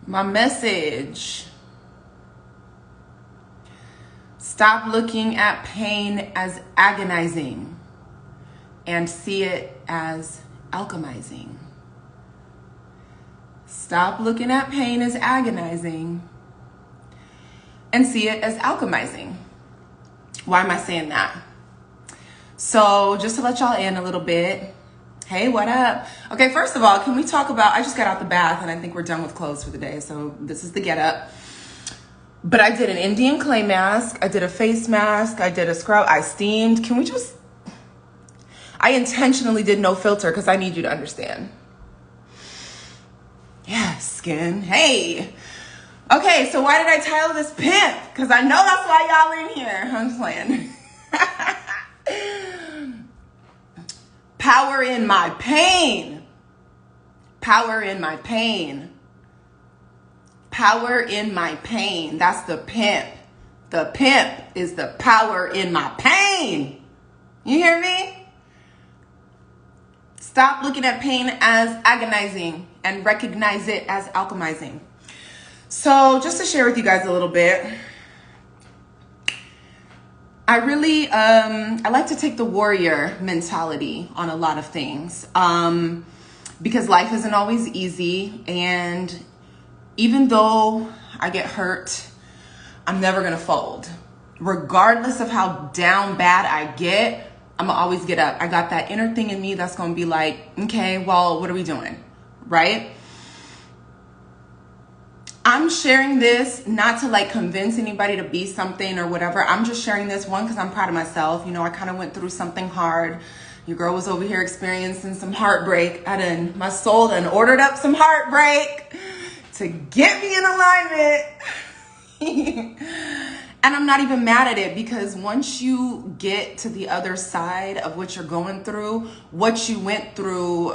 My message: stop looking at pain as agonizing and see it as alchemizing. Stop looking at pain as agonizing and see it as alchemizing. Why am I saying that? So just to let y'all in a little bit. Hey, what up? Okay, first of all, can we talk about, I just got out the bath and I think we're done with clothes for the day. So this is the get up. But I did an Indian clay mask. I did a face mask. I did a scrub. I steamed. Can we just, I intentionally did no filter because I need you to understand. Yeah, skin. Hey. Okay, so why did I title this Pimp? Because I know that's why y'all in here. I'm just playing. Power in my pain. Power in my pain. Power in my pain. That's the pimp. The pimp is the power in my pain. You hear me? Stop looking at pain as agonizing and recognize it as alchemizing. So just to share with you guys a little bit, I really, I like to take the warrior mentality on a lot of things because life isn't always easy. And even though I get hurt, I'm never going to fold. Regardless of how down bad I get, I'm going to always get up. I got that inner thing in me that's going to be like, okay, well, what are we doing? Right? I'm sharing this not to like convince anybody to be something or whatever. I'm just sharing this, one, because I'm proud of myself. You know, I kind of went through something hard. Your girl was over here experiencing some heartbreak. My soul done ordered up some heartbreak to get me in alignment. And I'm not even mad at it, because once you get to the other side of what you're going through, what you went through,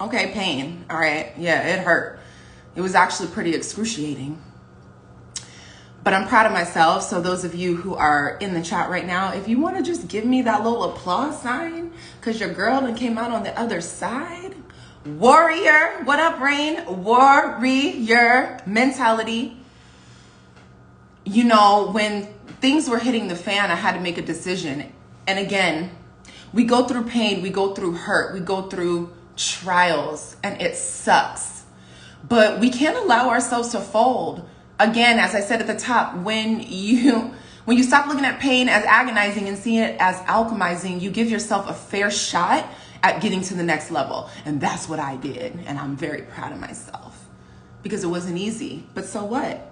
okay, pain. All right. Yeah, it hurt. It was actually pretty excruciating. But I'm proud of myself. So those of you who are in the chat right now, if you want to just give me that little applause sign, because your girl done came out on the other side. Warrior. What up, Rain? Warrior mentality. You know, when things were hitting the fan, I had to make a decision. And again, we go through pain, we go through hurt, we go through trials, and it sucks. But we can't allow ourselves to fold. Again, as I said at the top, when you stop looking at pain as agonizing and seeing it as alchemizing, you give yourself a fair shot at getting to the next level. And that's what I did. And I'm very proud of myself, because it wasn't easy. But so what?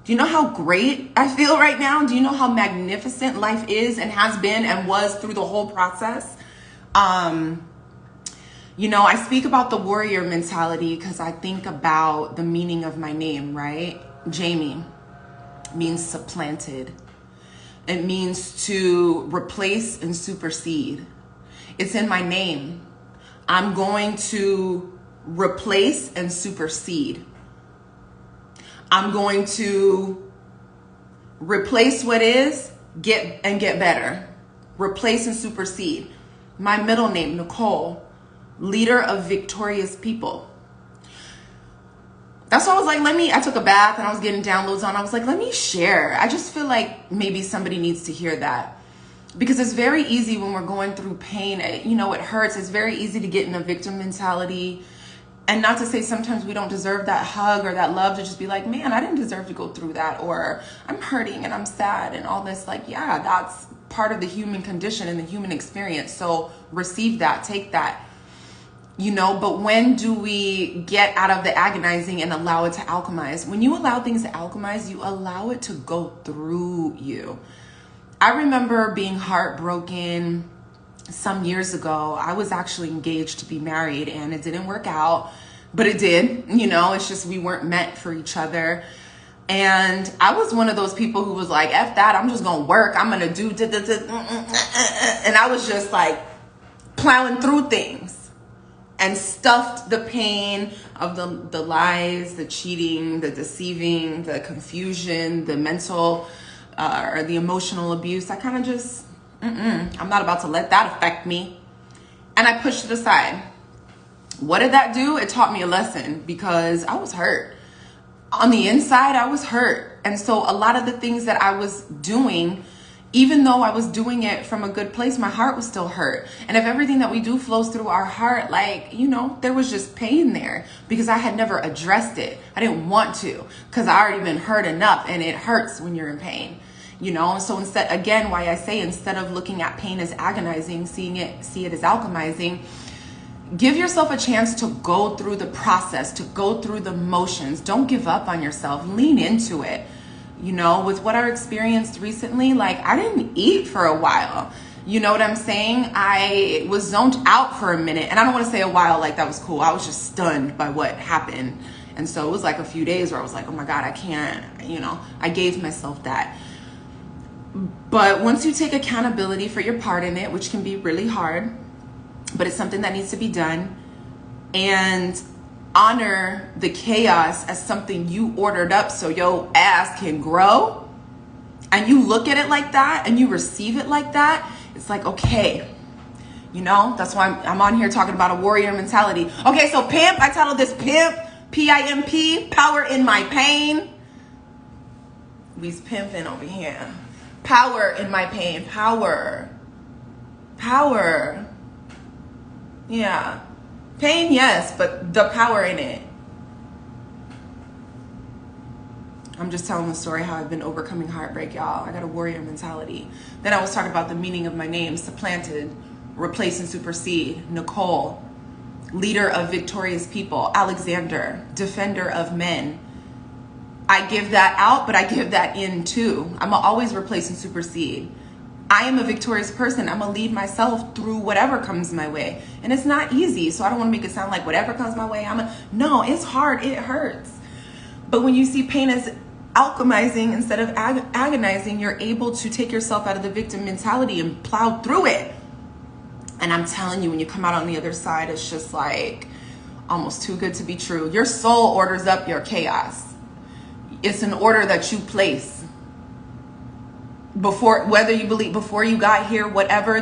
Do you know how great I feel right now? Do you know how magnificent life is and has been and was through the whole process? You know, I speak about the warrior mentality because I think about the meaning of my name, right? Jamie means supplanted. It means to replace and supersede. It's in my name. I'm going to replace and supersede. I'm going to replace what is, get better. Replace and supersede. My middle name, Nicole. Leader of victorious people. That's why I was like, I took a bath and I was getting downloads on. I was like, let me share. I just feel like maybe somebody needs to hear that. Because it's very easy when we're going through pain, you know, it hurts. It's very easy to get in a victim mentality. And not to say sometimes we don't deserve that hug or that love, to just be like, man, I didn't deserve to go through that. Or I'm hurting and I'm sad and all this. Like, yeah, that's part of the human condition and the human experience. So receive that, take that. You know, but when do we get out of the agonizing and allow it to alchemize? When you allow things to alchemize, you allow it to go through you. I remember being heartbroken some years ago. I was actually engaged to be married and it didn't work out, but it did. You know, it's just we weren't meant for each other. And I was one of those people who was like, F that, I'm just going to work. I'm going to do, and I was just like plowing through things. And stuffed the pain of the lies, the cheating, the deceiving, the confusion, the mental or the emotional abuse. I kind of just, I'm not about to let that affect me. and I pushed it aside. What did that do? It taught me a lesson because I was hurt. On the inside, I was hurt. And so a lot of the things that I was doing, even though I was doing it from a good place, my heart was still hurt. And if everything that we do flows through our heart, like, you know, there was just pain there because I had never addressed it. I didn't want to because I already been hurt enough, and it hurts when you're in pain, you know? And so instead, again, why I say instead of looking at pain as agonizing, see it as alchemizing. Give yourself a chance to go through the process, to go through the motions. Don't give up on yourself. Lean into it. You know, with what I experienced recently, like I didn't eat for a while. You know what I'm saying? I was zoned out for a minute. And I don't want to say a while like that was cool. I was just stunned by what happened. And so it was like a few days where I was like, oh my God, I can't, you know, I gave myself that. But once you take accountability for your part in it, which can be really hard, but it's something that needs to be done, and honor the chaos as something you ordered up so your ass can grow, and you look at it like that and you receive it like that, it's like, okay, you know, that's why I'm on here talking about a warrior mentality. Okay, so pimp, I titled this Pimp, P-I-M-P, Power in My Pain. We's pimping over here. Power in my pain, power. Yeah. Pain, yes, but the power in it. I'm just telling the story how I've been overcoming heartbreak, y'all. I got a warrior mentality. Then I was talking about the meaning of my name: supplanted, replace and supersede. Nicole, leader of victorious people. Alexander, defender of men. I give that out, but I give that in too. I'm always replace and supersede. I am a victorious person. I'm going to lead myself through whatever comes my way. And it's not easy. So I don't want to make it sound like whatever comes my way. No, it's hard. It hurts. But when you see pain as alchemizing instead of agonizing, you're able to take yourself out of the victim mentality and plow through it. And I'm telling you, when you come out on the other side, it's just like almost too good to be true. Your soul orders up your chaos. It's an order that you place. Before, whether you believe before you got here, whatever,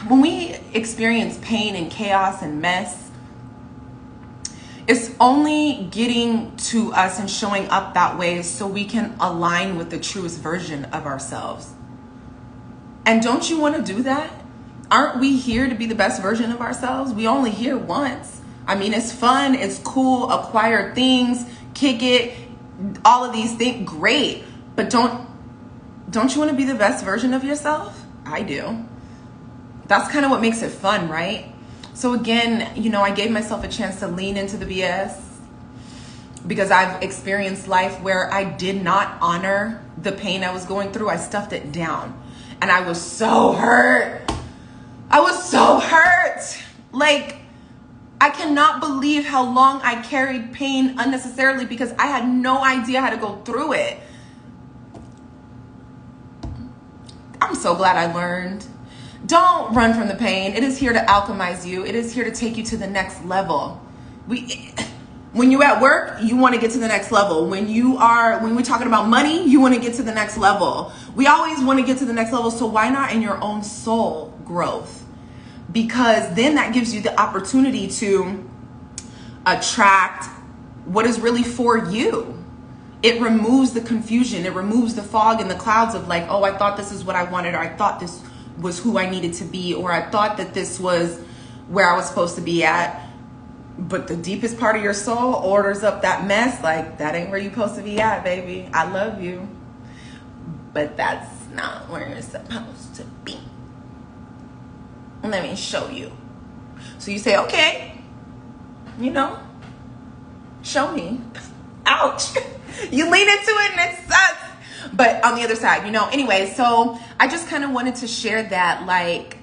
when we experience pain and chaos and mess, it's only getting to us and showing up that way so we can align with the truest version of ourselves. And don't you want to do that? Aren't we here to be the best version of ourselves? We only here once. I mean, it's fun, it's cool, acquire things, kick it, all of these things, great. But don't you want to be the best version of yourself? I do. That's kind of what makes it fun, right? So again, you know, I gave myself a chance to lean into the BS because I've experienced life where I did not honor the pain I was going through. I stuffed it down and I was so hurt. I was so hurt. Like, I cannot believe how long I carried pain unnecessarily because I had no idea how to go through it. I'm so glad I learned. Don't run from the pain. It is here to alchemize you. It is here to take you to the next level. When you're at work, you want to get to the next level. When we're talking about money, you want to get to the next level. We always want to get to the next level. So why not in your own soul growth? Because then that gives you the opportunity to attract what is really for you. It removes the confusion. It removes the fog and the clouds of like, oh, I thought this is what I wanted, or I thought this was who I needed to be, or I thought that this was where I was supposed to be at. But the deepest part of your soul orders up that mess, like, that ain't where you're supposed to be at, baby. I love you, but that's not where you're supposed to be. Let me show you. So you say, okay, you know, show me. Ouch. You lean into it and it sucks. But on the other side, you know, anyway, so I just kind of wanted to share that, like,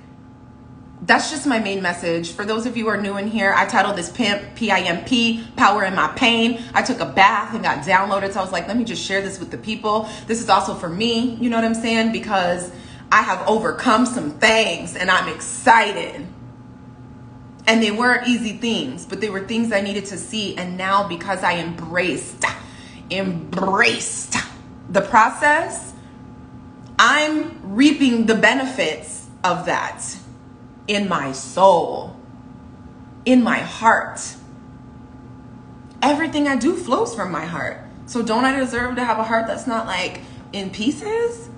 that's just my main message. For those of you who are new in here, I titled this Pimp, P-I-M-P, Power in My Pain. I took a bath and got downloaded. So I was like, let me just share this with the people. This is also for me, you know what I'm saying? Because I have overcome some things and I'm excited. And they weren't easy things, but they were things I needed to see. And now because I embraced the process, I'm reaping the benefits of that. in my soul, in my heart. Everything I do flows from my heart. So don't I deserve to have a heart that's not like in pieces?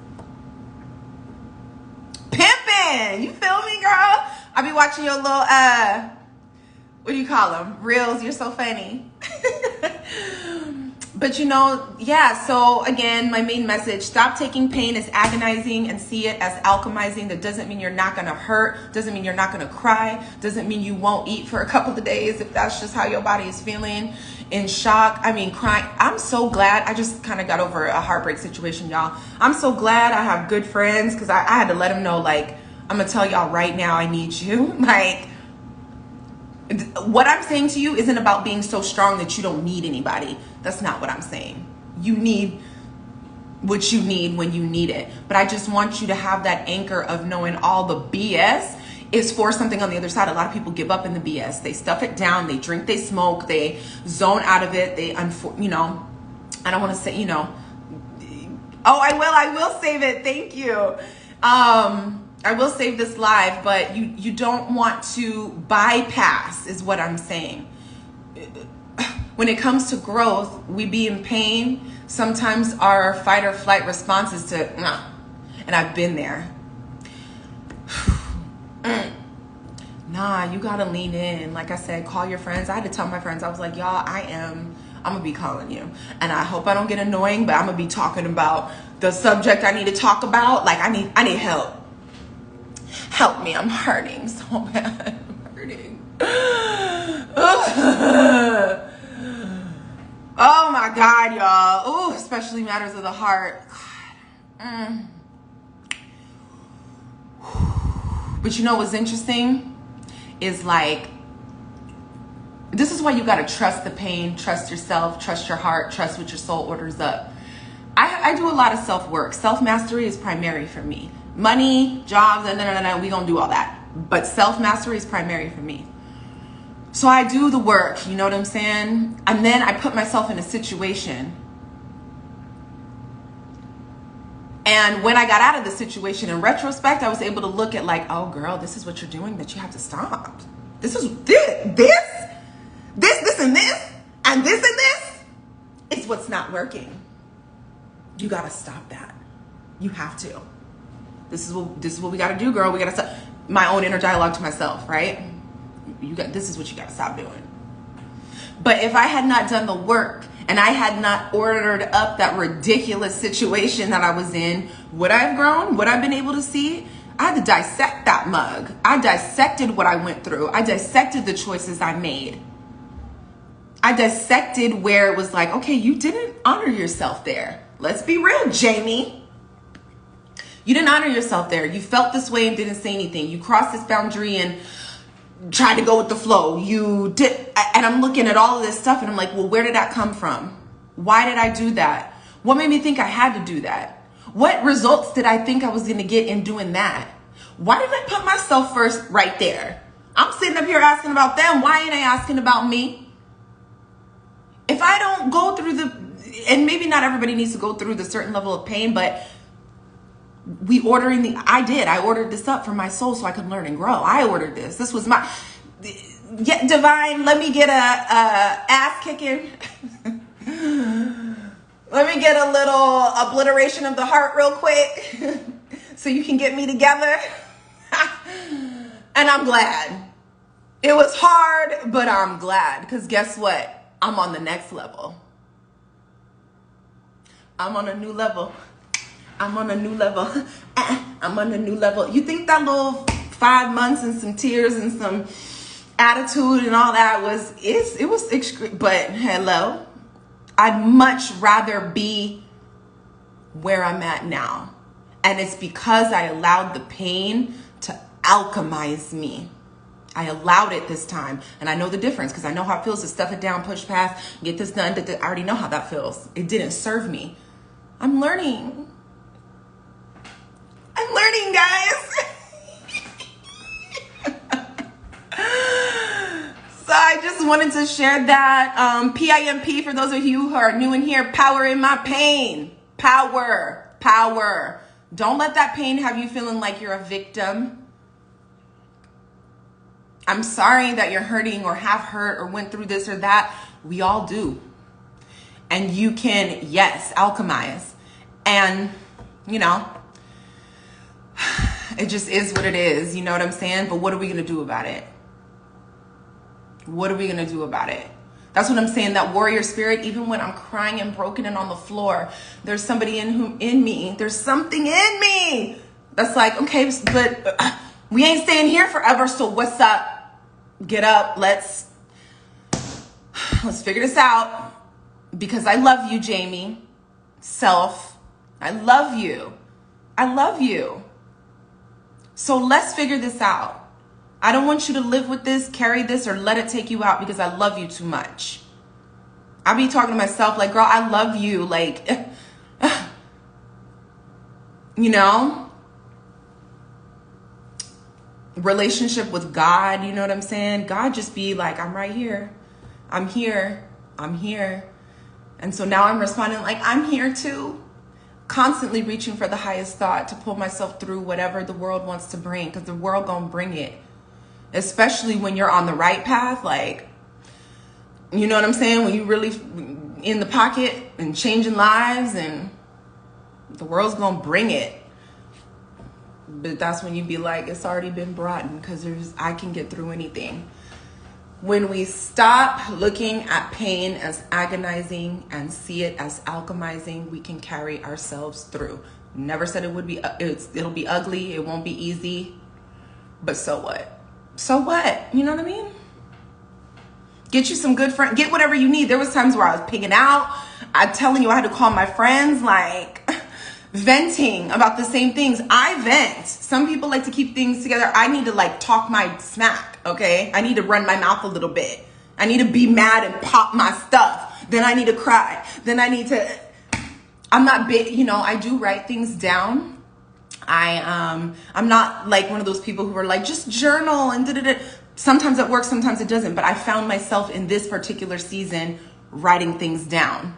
Pimpin', you feel me, girl? I be watching your little, what do you call them? Reels. You're so funny. But you know, yeah, so again, my main message, stop taking pain as agonizing and see it as alchemizing. That doesn't mean you're not going to hurt. Doesn't mean you're not going to cry. Doesn't mean you won't eat for a couple of days if that's just how your body is feeling. In shock, I mean, crying. I'm so glad. I just kind of got over a heartbreak situation, y'all. I'm so glad I have good friends because I had to let them know, like, I'm going to tell y'all right now, I need you. Like, what I'm saying to you isn't about being so strong that you don't need anybody. That's not what I'm saying. You need what you need when you need it. But I just want you to have that anchor of knowing all the BS is for something on the other side. A lot of people give up in the BS. They stuff it down. They drink, they smoke, they zone out of it. They, you know, I don't want to say, you know, oh, I will save it. Thank you. I will save this live, but you don't want to bypass is what I'm saying. When it comes to growth, we be in pain. Sometimes our fight or flight response is to, nah. And I've been there. Nah, you gotta lean in. Like I said, call your friends. I had to tell my friends, I was like, y'all, I'm gonna be calling you. And I hope I don't get annoying, but I'm gonna be talking about the subject I need to talk about. Like I need help. Help me, I'm hurting so bad. I'm hurting. Oh my God, y'all. Ooh, especially matters of the heart. God. But you know what's interesting is like, this is why you got to trust the pain, trust yourself, trust your heart, trust what your soul orders up. I do a lot of self-work. Self-mastery is primary for me. Money, jobs, and we gonna do all that. But self-mastery is primary for me. So I do the work, you know what I'm saying? And then I put myself in a situation. And when I got out of the situation, in retrospect, I was able to look at like, oh girl, this is what you're doing that you have to stop. This and this is what's not working. You gotta stop that. You have to. This is what we gotta do, girl. We gotta stop. My own inner dialogue to myself, right? This is what you gotta stop doing. But if I had not done the work and I had not ordered up that ridiculous situation that I was in, would I have grown? Would I have been able to see? I had to dissect that mug. I dissected what I went through. I dissected the choices I made. I dissected where it was like, okay, you didn't honor yourself there. Let's be real, Jamie. You didn't honor yourself there. You felt this way and didn't say anything. You crossed this boundary and tried to go with the flow. You did. And I'm looking at all of this stuff and I'm like, well, where did that come from? Why did I do that? What made me think I had to do that? What results did I think I was going to get in doing that? Why did I put myself first right there? I'm sitting up here asking about them. Why ain't I asking about me? If I don't go through and maybe not everybody needs to go through the certain level of pain, but I ordered this up for my soul so I could learn and grow. I ordered this. This was my, yeah, divine, let me get a ass kicking. Let me get a little obliteration of the heart real quick so you can get me together. And I'm glad. It was hard, but I'm glad because guess what? I'm on the next level. I'm on a new level. I'm on a new level. I'm on a new level. You think that little 5 months and some tears and some attitude and all that it was extreme, but hello. I'd much rather be where I'm at now. And it's because I allowed the pain to alchemize me. I allowed it this time. And I know the difference because I know how it feels to stuff it down, push past, get this done. I already know how that feels. It didn't serve me. I'm learning. I'm learning, guys. So I just wanted to share that. PIMP, for those of you who are new in here, power in my pain. Power, power. Don't let that pain have you feeling like you're a victim. I'm sorry that you're hurting or have hurt or went through this or that. We all do. And you can, yes, alchemize. And, you know, it just is what it is. You know what I'm saying? But what are we going to do about it? What are we going to do about it? That's what I'm saying. That warrior spirit, even when I'm crying and broken and on the floor, there's somebody in me. There's something in me that's like, okay, but we ain't staying here forever. So what's up? Get up. Let's figure this out. Because I love you, Jamie. Self. I love you. I love you. So let's figure this out. I don't want you to live with this, carry this, or let it take you out because I love you too much. I be talking to myself like, girl, I love you. Like, you know, relationship with God, you know what I'm saying? God just be like, I'm right here. I'm here. I'm here. And so now I'm responding like, I'm here too. Constantly reaching for the highest thought to pull myself through whatever the world wants to bring, because the world gonna bring it. Especially when you're on the right path, like, you know what I'm saying? When you really in the pocket and changing lives, and the world's gonna bring it. But that's when you be like, it's already been brought in, because I can get through anything. When we stop looking at pain as agonizing and see it as alchemizing, we can carry ourselves through. Never said it would be, it'll be ugly, it won't be easy, but so what? So what? You know what I mean? Get you some good friends. Get whatever you need. There was times where I was pigging out. I'm telling you, I had to call my friends, like venting about the same things. I vent. Some people like to keep things together. I need to like talk my smack, okay? I need to run my mouth a little bit. I need to be mad and pop my stuff. Then I need to cry. Then I need to, I'm not big, you know, I do write things down. I'm not like one of those people who are like, just journal and da-da-da. Sometimes it works, sometimes it doesn't. But I found myself in this particular season writing things down.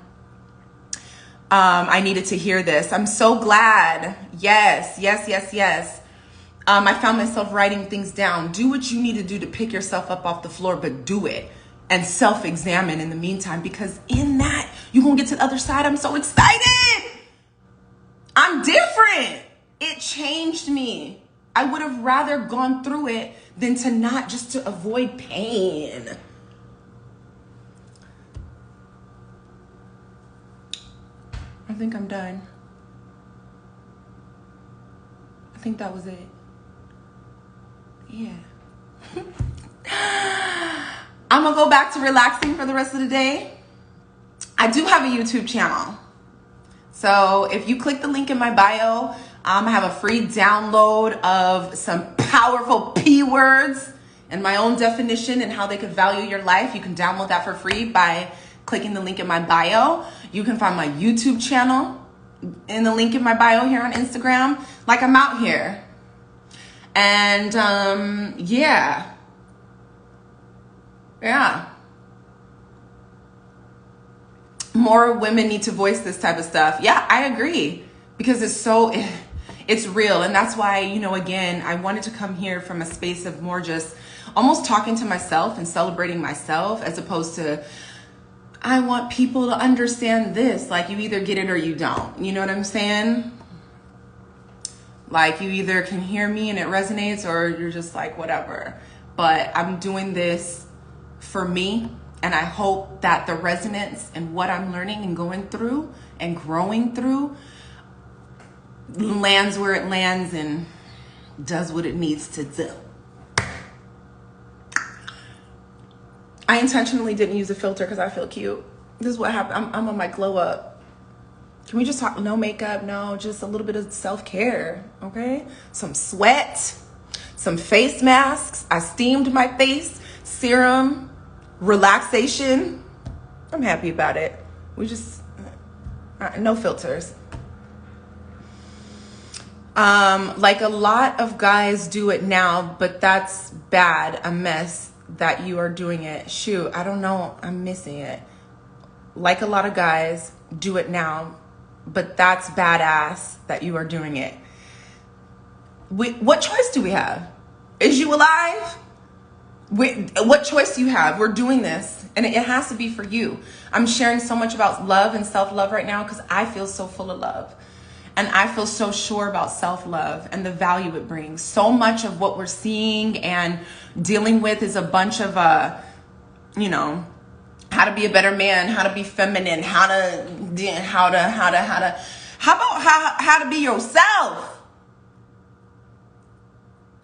I needed to hear this. I'm so glad. Yes. I found myself writing things down. Do what you need to do to pick yourself up off the floor, but do it and self-examine in the meantime, because in that, you're going to get to the other side. I'm so excited. I'm different. It changed me. I would have rather gone through it than to not, just to avoid pain. I think I'm done. I think that was it. Yeah. I'm gonna go back to relaxing for the rest of the day. I do have a YouTube channel. So if you click the link in my bio, I have a free download of some powerful P words and my own definition and how they could value your life. You can download that for free by clicking the link in my bio. You can find my YouTube channel in the link in my bio here on Instagram. Like, I'm out here. And yeah. More women need to voice this type of stuff. Yeah, I agree. Because it's real. And that's why, you know, again, I wanted to come here from a space of more just almost talking to myself and celebrating myself, as opposed to, I want people to understand this. Like, you either get it or you don't. You know what I'm saying? Like, you either can hear me and it resonates, or you're just like, whatever. But I'm doing this for me. And I hope that the resonance and what I'm learning and going through and growing through lands where it lands and does what it needs to do. I intentionally didn't use a filter because I feel cute. This is what happened. I'm on my glow up. Can we just talk? No makeup, no, just a little bit of self-care, okay? Some sweat, some face masks. I steamed my face, serum, relaxation. I'm happy about it. We just, no filters. Like a lot of guys do it now, but that's bad, a mess that you are doing it. Shoot, I don't know, I'm missing it. Like a lot of guys do it now, but that's badass that you are doing it. What choice do we have? Is you alive? What choice do you have? We're doing this, and it has to be for you. I'm sharing so much about love and self-love right now because I feel so full of love. And I feel so sure about self-love and the value it brings. So much of what we're seeing and dealing with is a bunch of, how to be a better man, how to be feminine, how to be yourself.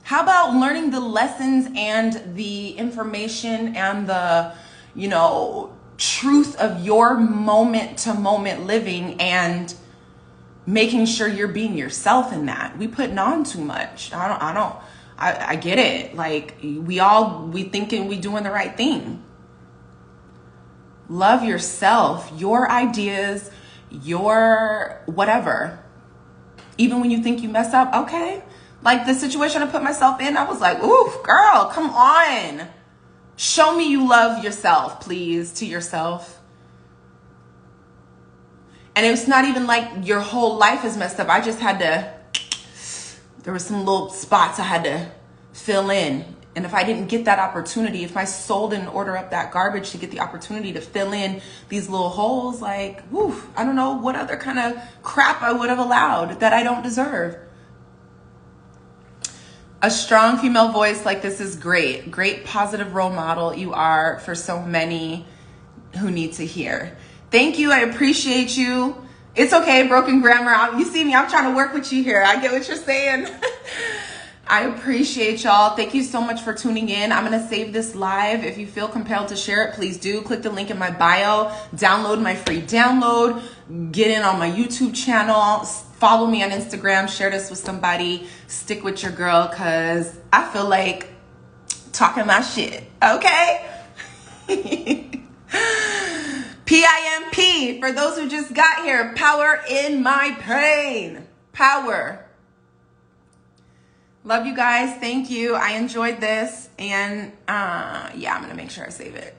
How about learning the lessons and the information and the, truth of your moment to moment living and making sure you're being yourself in that. We putting on too much. I get it. Like we thinking we doing the right thing. Love yourself, your ideas, your whatever. Even when you think you mess up, okay. Like the situation I put myself in, I was like, ooh, girl, come on. Show me you love yourself, please, to yourself. And it's not even like your whole life is messed up. I just had to, there were some little spots I had to fill in. And if I didn't get that opportunity, if my soul didn't order up that garbage to get the opportunity to fill in these little holes, like, whew, I don't know what other kind of crap I would have allowed that I don't deserve. A strong female voice like this is great. Great positive role model you are for so many who need to hear. Thank you. I appreciate you. It's okay, broken grammar. You see me, I'm trying to work with you here. I get what you're saying. I appreciate y'all. Thank you so much for tuning in. I'm going to save this live. If you feel compelled to share it, please do. Click the link in my bio. Download my free download. Get in on my YouTube channel. Follow me on Instagram. Share this with somebody. Stick with your girl because I feel like talking my shit. Okay? PIMP. For those who just got here. Power in my pain. Power. Love you guys. Thank you. I enjoyed this. And I'm going to make sure I save it.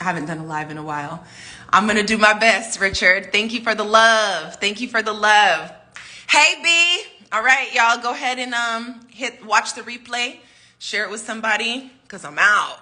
I haven't done a live in a while. I'm going to do my best, Richard. Thank you for the love. Thank you for the love. Hey, B. All right, y'all. Go ahead and watch the replay. Share it with somebody because I'm out.